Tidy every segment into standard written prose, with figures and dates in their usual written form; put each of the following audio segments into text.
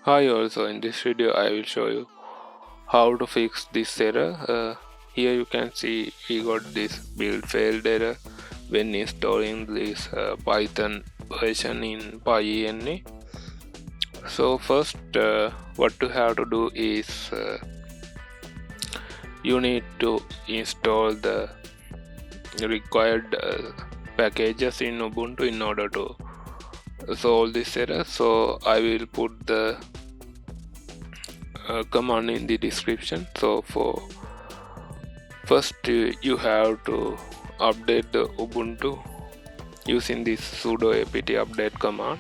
Hi, also in this video I will show you how to fix this error. Here you can see we got this build failed error when installing this Python version in Pyenv. So first what you have to do is you need to install the required packages in Ubuntu in order to solve this error. So I will put the command in the description. So for first you have to update the Ubuntu using this sudo apt update command.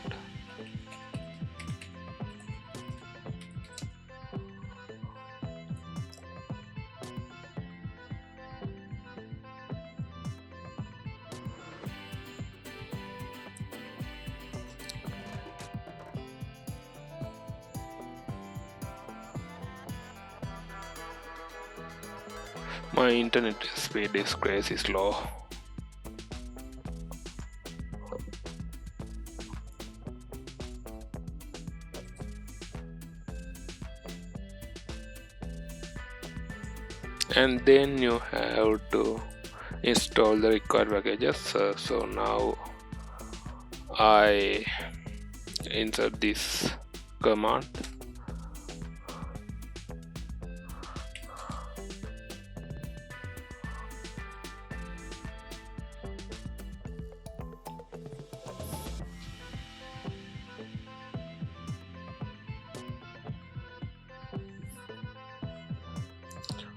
My internet speed is crazy slow. And then you have to install the required packages. So now I insert this command.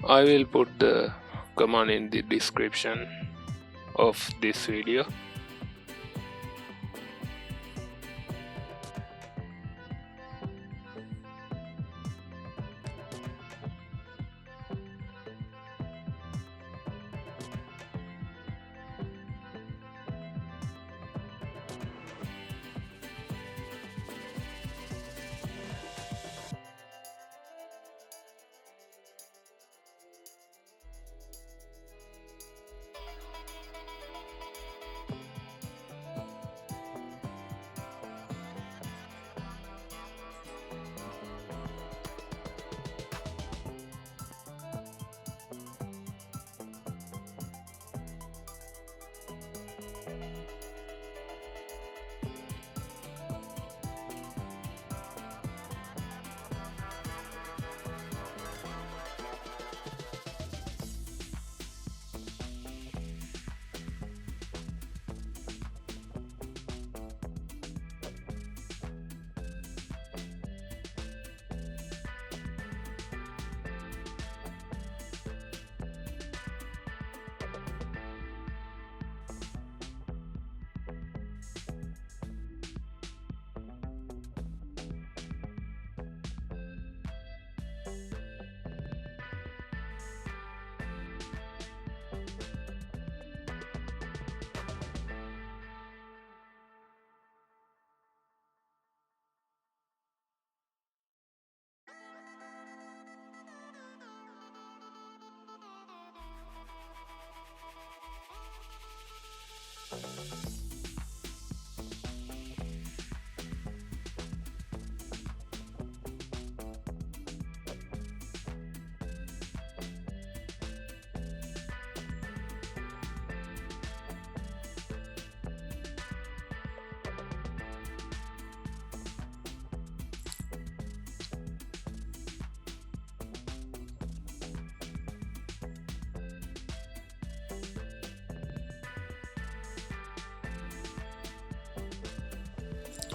I will put the command in the description of this video.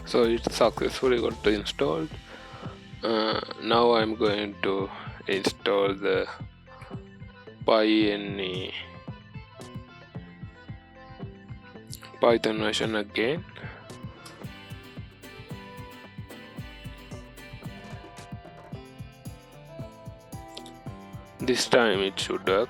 So it successfully got installed. Now I'm going to install the Pyenv Python version again. This time it should work.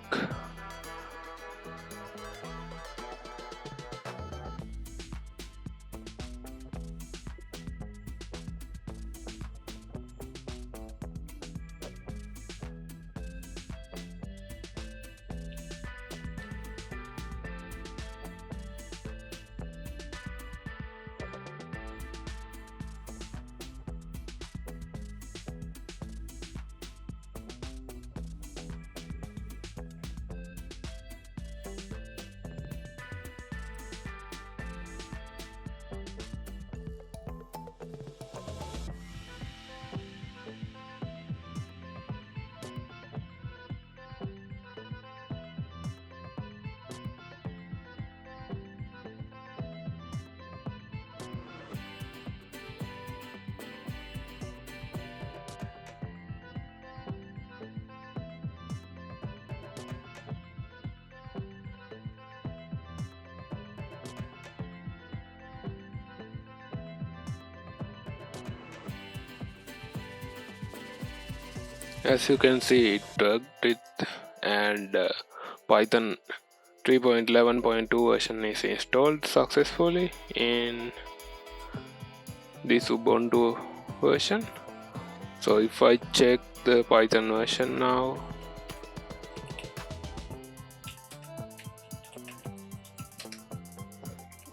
As you can see, it worked it, and Python 3.11.2 version is installed successfully in this Ubuntu version. So if I check the Python version now,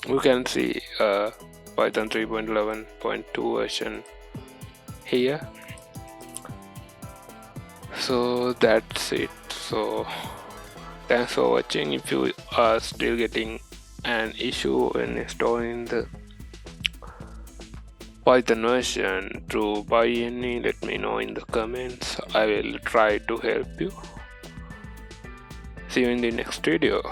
you can see Python 3.11.2 version here. So that's it. So thanks for watching. If you are still getting an issue when installing the Python version through Pyenv, let me know in the comments. I will try to help you. See you in the next video.